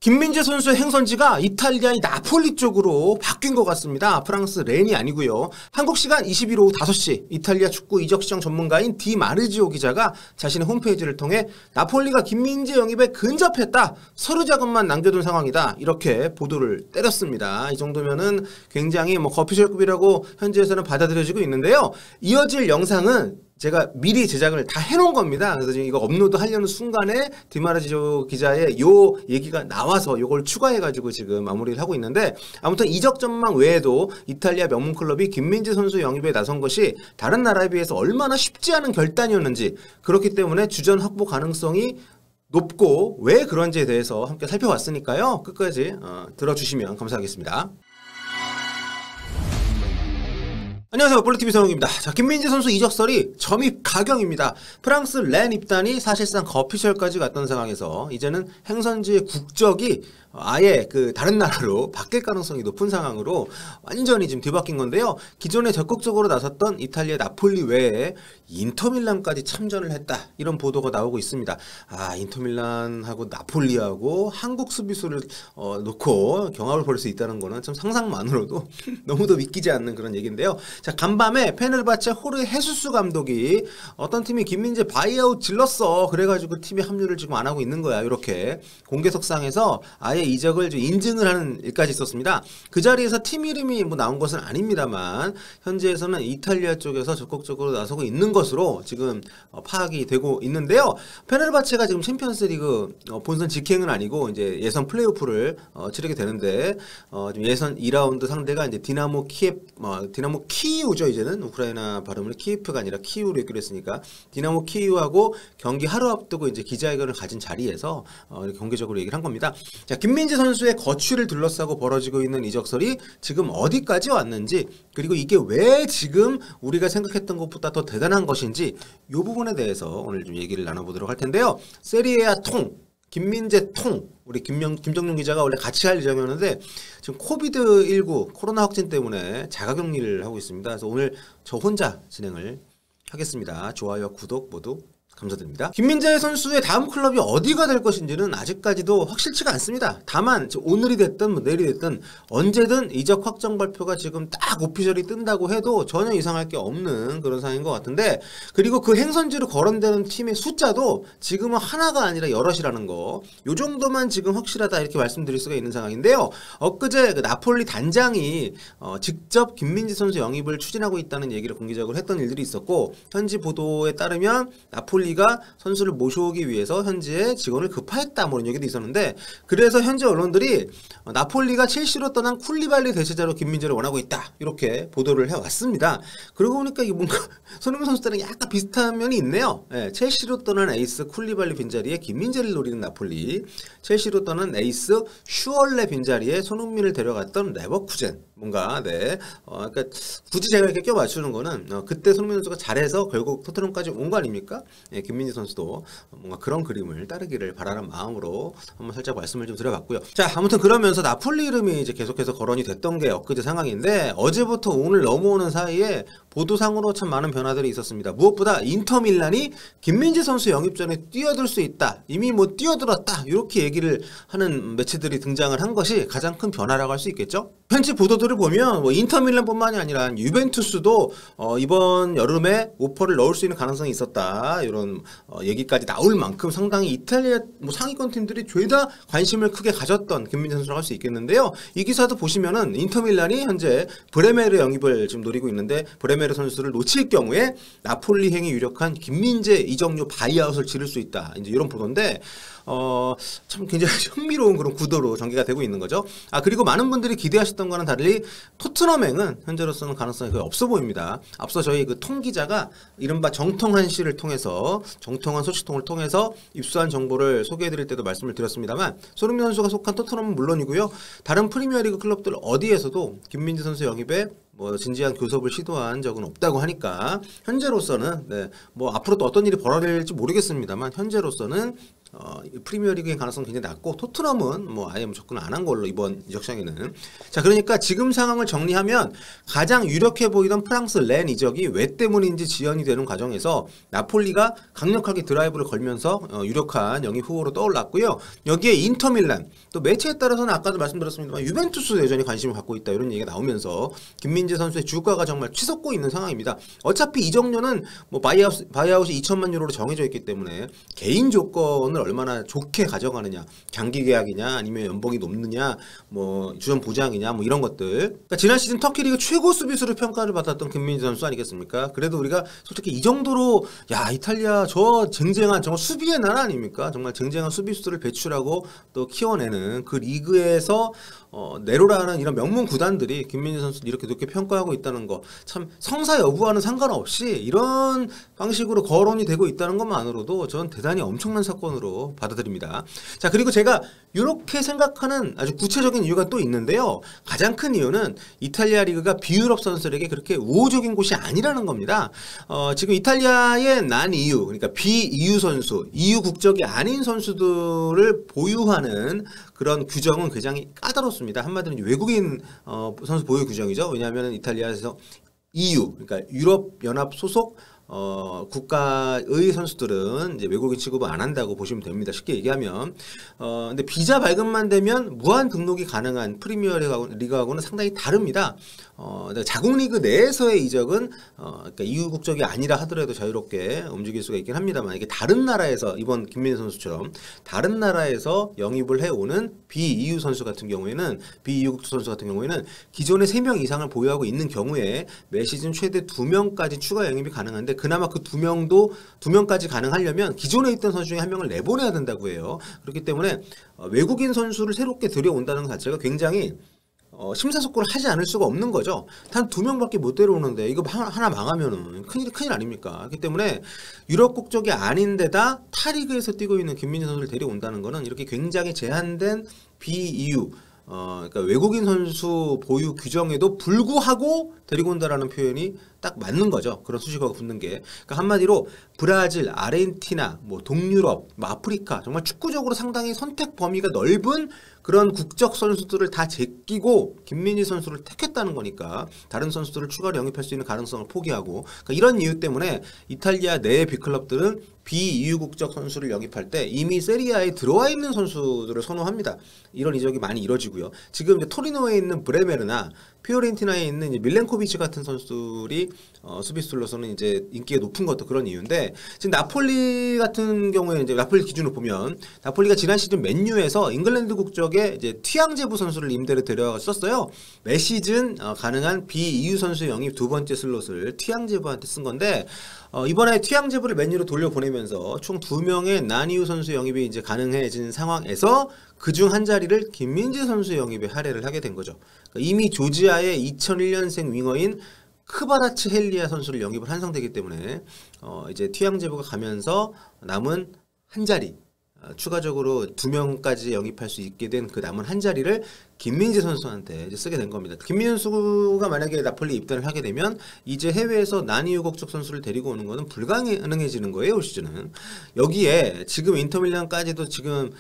김민재 선수의 행선지가 이탈리아의 나폴리 쪽으로 바뀐 것 같습니다. 프랑스 렌이 아니고요. 한국 시간 21일 오후 5시 이탈리아 축구 이적 시장 전문가인 디 마르지오 기자가 자신의 홈페이지를 통해 나폴리가 김민재 영입에 근접했다. 서류 자금만 남겨둔 상황이다. 이렇게 보도를 때렸습니다. 이 정도면은 굉장히 거피셜급이라고 현지에서는 받아들여지고 있는데요. 이어질 영상은 제가 미리 제작을 다 해놓은 겁니다. 그래서 지금 이거 업로드 하려는 순간에 디마르지오 기자의 요 얘기가 나와서 요걸 추가해가지고 지금 마무리를 하고 있는데, 아무튼 이적 전망 외에도 이탈리아 명문 클럽이 김민재 선수 영입에 나선 것이 다른 나라에 비해서 얼마나 쉽지 않은 결단이었는지, 그렇기 때문에 주전 확보 가능성이 높고 왜 그런지에 대해서 함께 살펴봤으니까요. 끝까지 들어주시면 감사하겠습니다. 안녕하세요. 볼리TV 성욱입니다. 자, 김민재 선수 이적설이 점입 가경입니다. 프랑스 렌 입단이 사실상 거피셜까지 갔던 상황에서 이제는 행선지의 국적이 아예 다른 나라로 바뀔 가능성이 높은 상황으로 완전히 지금 뒤바뀐 건데요. 기존에 적극적으로 나섰던 이탈리아 나폴리 외에 인터밀란까지 참전을 했다. 이런 보도가 나오고 있습니다. 인터밀란하고 나폴리하고 한국 수비수를 놓고 경합을 벌일 수 있다는 거는 참 상상만으로도 너무도 믿기지 않는 그런 얘기인데요. 자, 간밤에 페네르바체 호르 헤수스 감독이 어떤 팀이 김민재 바이아웃 질렀어. 그래가지고 팀에 합류를 지금 안 하고 있는 거야. 이렇게 공개석상에서 아예 이적을 좀 인증을 하는 일까지 있었습니다. 그 자리에서 팀 이름이 나온 것은 아닙니다만 현지에서는 이탈리아 쪽에서 적극적으로 나서고 있는 것으로 지금 파악이 되고 있는데요. 페네르바체가 지금 챔피언스리그 본선 직행은 아니고 이제 예선 플레이오프를 치르게 되는데 예선 2라운드 상대가 이제 디나모 키이우죠. 이제는 우크라이나 발음을 키예프가 아니라 키이우로 읽기로 했으니까 디나모 키이우하고 경기 하루 앞두고 이제 기자회견을 가진 자리에서 공개적으로 얘기를 한 겁니다. 자, 김민재 선수의 거취를 둘러싸고 벌어지고 있는 이적설이 지금 어디까지 왔는지, 그리고 이게 왜 지금 우리가 생각했던 것보다 더 대단한 것인지 이 부분에 대해서 오늘 좀 얘기를 나눠보도록 할 텐데요. 세리에아 김민재 우리 김정윤 기자가 원래 같이 할 예정이었는데 지금 코비드19 코로나 확진 때문에 자가격리를 하고 있습니다. 그래서 오늘 저 혼자 진행을 하겠습니다. 좋아요, 구독 모두 감사드립니다. 김민재 선수의 다음 클럽이 어디가 될 것인지는 아직까지도 확실치가 않습니다. 다만 오늘이 됐든 내일이 됐든 언제든 이적 확정 발표가 지금 딱 오피셜이 뜬다고 해도 전혀 이상할 게 없는 그런 상황인 것 같은데, 그리고 그 행선지로 거론되는 팀의 숫자도 지금은 하나가 아니라 여럿이라는 거, 요 정도만 지금 확실하다 이렇게 말씀드릴 수가 있는 상황인데요. 엊그제 나폴리 단장이 직접 김민재 선수 영입을 추진하고 있다는 얘기를 공개적으로 했던 일들이 있었고, 현지 보도에 따르면 나폴리가 선수를 모셔오기 위해서 현지에 직원을 급파했다 이런 얘기도 있었는데, 그래서 현지 언론들이 나폴리가 첼시로 떠난 쿨리발리 대체자로 김민재를 원하고 있다 이렇게 보도를 해왔습니다. 그러고 보니까 이게 뭔가 손흥민 선수 때랑 약간 비슷한 면이 있네요. 첼시로 떠난 에이스 쿨리발리 빈자리에 김민재를 노리는 나폴리, 첼시로 떠난 에이스 슈얼레 빈자리에 손흥민을 데려갔던 레버쿠젠. 뭔가 그러니까 굳이 제가 이렇게 껴 맞추는 거는 그때 손흥민 선수가 잘해서 결국 토트넘까지 온 거 아닙니까? 김민재 선수도 뭔가 그런 그림을 따르기를 바라는 마음으로 한번 살짝 말씀을 좀 드려봤고요. 자, 아무튼 그러면서 나폴리 이름이 이제 계속해서 거론이 됐던 게 엊그제 상황인데, 어제부터 오늘 넘어오는 사이에 보도상으로 참 많은 변화들이 있었습니다. 무엇보다 인터밀란이 김민재 선수 영입 전에 뛰어들 수 있다, 이미 뛰어들었다 이렇게 얘기를 하는 매체들이 등장을 한 것이 가장 큰 변화라고 할 수 있겠죠. 현지 보도들을 보면 인터밀란뿐만이 아니라 유벤투스도 이번 여름에 오퍼를 넣을 수 있는 가능성이 있었다 이런 얘기까지 나올 만큼 상당히 이탈리아 상위권 팀들이 죄다 관심을 크게 가졌던 김민재 선수라고 할 수 있겠는데요. 이 기사도 보시면은 인터밀란이 현재 브레메르 영입을 지금 노리고 있는데, 브레메르 선수를 놓칠 경우에 나폴리 행이 유력한 김민재 이적료 바이아웃을 지를 수 있다, 이제 이런 보도인데 참 굉장히 흥미로운 그런 구도로 전개가 되고 있는 거죠. 그리고 많은 분들이 기대하셨던 거는 달리 토트넘행은 현재로서는 가능성이 거의 없어 보입니다. 앞서 저희 통 기자가 이른바 정통한 씨를 통해서, 정통한 소식통을 통해서 입수한 정보를 소개해드릴 때도 말씀을 드렸습니다만, 손흥민 선수가 속한 토트넘은 물론이고요, 다른 프리미어리그 클럽들 어디에서도 김민재 선수 영입에 진지한 교섭을 시도한 적은 없다고 하니까 현재로서는 앞으로 또 어떤 일이 벌어질지 모르겠습니다만 현재로서는 프리미어리그의 가능성이 굉장히 낮고 토트넘은 뭐 아예 접근 안 한 걸로 이번 이적 시장에는. 자, 그러니까 지금 상황을 정리하면 가장 유력해 보이던 프랑스 렌 이적이 왜 때문인지 지연이 되는 과정에서 나폴리가 강력하게 드라이브를 걸면서 유력한 영입 후보로 떠올랐고요. 여기에 인터밀란, 또 매체에 따라서는 아까도 말씀드렸습니다만 유벤투스 여전히 관심을 갖고 있다 이런 얘기가 나오면서 김민재 선수의 주가가 정말 치솟고 있는 상황입니다. 어차피 이적료는 뭐 바이아웃이 2천만 유로로 정해져 있기 때문에 개인 조건을 얼마나 좋게 가져가느냐, 장기 계약이냐 아니면 연봉이 높느냐, 뭐 주전 보장이냐, 뭐 이런 것들. 그러니까 지난 시즌 터키 리그 최고 수비수로 평가를 받았던 김민재 선수 아니겠습니까? 그래도 우리가 솔직히 이 정도로 야 이탈리아 저 쟁쟁한 정말 수비의 나라 아닙니까? 정말 쟁쟁한 수비수들을 배출하고 또 키워내는 그 리그에서 내로라는 이런 명문 구단들이 김민재 선수를 이렇게 높게 평가하고 있다는 거, 참 성사 여부와는 상관없이 이런 방식으로 거론이 되고 있다는 것만으로도 저는 대단히 엄청난 사건으로 받아들입니다. 자, 그리고 제가 이렇게 생각하는 아주 구체적인 이유가 또 있는데요. 가장 큰 이유는 이탈리아 리그가 비유럽 선수들에게 그렇게 우호적인 곳이 아니라는 겁니다. 지금 이탈리아의 난 EU, 그러니까 비EU 선수, EU 국적이 아닌 선수들을 보유하는 그런 규정은 굉장히 까다롭습니다. 한마디로 외국인 선수 보유 규정이죠. 왜냐하면 이탈리아에서 EU, 그러니까 유럽 연합 소속 국가의 선수들은 이제 외국인 취급을 안 한다고 보시면 됩니다. 쉽게 얘기하면. 근데 비자 발급만 되면 무한 등록이 가능한 프리미어 리그하고는 상당히 다릅니다. 자국 리그 내에서의 이적은 그러니까 EU 국적이 아니라 하더라도 자유롭게 움직일 수가 있긴 합니다만, 이게 다른 나라에서 이번 김민재 선수처럼 다른 나라에서 영입을 해오는 비EU 선수 같은 경우에는, 비EU 국적 선수 같은 경우에는 기존에 3명 이상을 보유하고 있는 경우에 매 시즌 최대 2명까지 추가 영입이 가능한데, 그나마 그 2명까지 가능하려면 기존에 있던 선수 중에 1명을 내보내야 된다고 해요. 그렇기 때문에 외국인 선수를 새롭게 들여온다는 것 자체가 굉장히 심사숙고를 하지 않을 수가 없는 거죠. 단 2명밖에 못 데려오는데 이거 하나 망하면은 큰일 아닙니까? 그렇기 때문에 유럽 국적이 아닌데다 타리그에서 뛰고 있는 김민재 선수를 데려온다는 거는 이렇게 굉장히 제한된 비EU, 그러니까 외국인 선수 보유 규정에도 불구하고 데리고 온다라는 표현이 딱 맞는 거죠. 그런 수식어가 붙는 게. 그러니까 한마디로 브라질, 아르헨티나, 뭐 동유럽, 뭐 아프리카, 정말 축구적으로 상당히 선택 범위가 넓은 그런 국적 선수들을 다 제끼고 김민재 선수를 택했다는 거니까 다른 선수들을 추가로 영입할 수 있는 가능성을 포기하고, 그러니까 이런 이유 때문에 이탈리아 내 빅클럽들은 비EU 국적 선수를 영입할 때 이미 세리아에 들어와 있는 선수들을 선호합니다. 이런 이적이 많이 이뤄지고요. 지금 이제 토리노에 있는 브레메르나 피오렌티나에 있는 이제 밀렌코비치 같은 선수들이 수비수로서는 이제 인기가 높은 것도 그런 이유인데, 지금 나폴리 같은 경우에 이제 나폴리 기준으로 보면 나폴리가 지난 시즌 맨유에서 잉글랜드 국적의 이제 튀앙제부 선수를 임대로 데려왔었어요. 매 시즌 가능한 비EU 선수 영입 두 번째 슬롯을 튀앙제부한테 쓴 건데, 이번에 튀앙제부를 맨유로 돌려보내면서 총 2명의 난이우 선수 영입이 이제 가능해진 상황에서 그중 한 자리를 김민재 선수 영입에 할애를 하게 된 거죠. 그러니까 이미 조지아의 2001년생 윙어인 크바라츠 헬리아 선수를 영입을 한 상태이기 때문에 이제 튀앙제부가 가면서 남은 한 자리, 추가적으로 2명까지 영입할 수 있게 된 그 남은 한 자리를 김민재 선수한테 이제 쓰게 된 겁니다. 김민재 선수가 만약에 나폴리 입단을 하게 되면 이제 해외에서 난이유 국적 선수를 데리고 오는 거는 불가능해지는 거예요, 올 시즌은. 여기에 지금 인터밀란까지도 지금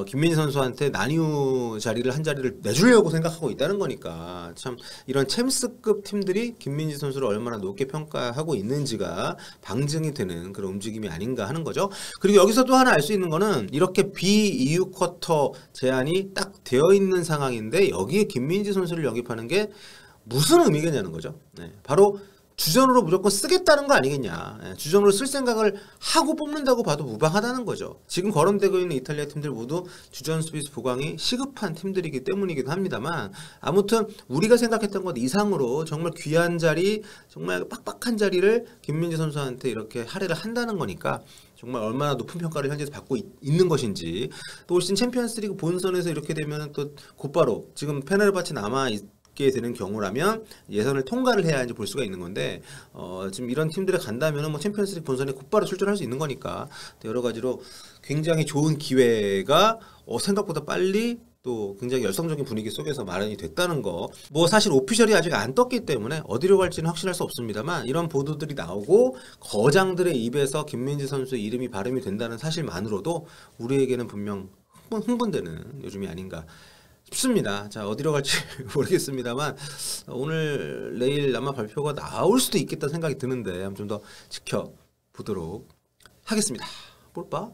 김민재 선수한테 난이유 자리를 한 자리를 내주려고 생각하고 있다는 거니까, 참 이런 챔스급 팀들이 김민재 선수를 얼마나 높게 평가하고 있는지가 방증이 되는 그런 움직임이 아닌가 하는 거죠. 그리고 여기서 또 하나 알 수 있는 거는 이렇게 비EU 쿼터 제한이 딱 되어 있는 상황인데 여기에 김민재 선수를 영입하는 게 무슨 의미겠냐는 거죠. 네, 바로 주전으로 무조건 쓰겠다는 거 아니겠냐. 주전으로 쓸 생각을 하고 뽑는다고 봐도 무방하다는 거죠. 지금 거론되고 있는 이탈리아 팀들 모두 주전 수비수 보강이 시급한 팀들이기 때문이기도 합니다만, 아무튼 우리가 생각했던 것 이상으로 정말 귀한 자리, 정말 빡빡한 자리를 김민재 선수한테 이렇게 할애를 한다는 거니까 정말 얼마나 높은 평가를 현재도 받고 있는 것인지, 또 올 시즌 챔피언스리그 본선에서 이렇게 되면 또 곧바로 지금 페네르바체 남아 있게 되는 경우라면 예선을 통과를 해야지 볼 수가 있는 건데, 지금 이런 팀들에 간다면 뭐 챔피언스리그 본선에 곧바로 출전할 수 있는 거니까 여러 가지로 굉장히 좋은 기회가 생각보다 빨리 또 굉장히 열성적인 분위기 속에서 마련이 됐다는 거. 뭐 사실 오피셜이 아직 안 떴기 때문에 어디로 갈지는 확신할 수 없습니다만 이런 보도들이 나오고 거장들의 입에서 김민재 선수의 이름이 발음이 된다는 사실만으로도 우리에게는 분명 흥분되는 요즘이 아닌가 싶습니다. 자, 어디로 갈지 모르겠습니다만 오늘 내일 아마 발표가 나올 수도 있겠다는 생각이 드는데 좀 더 지켜보도록 하겠습니다. 볼빠?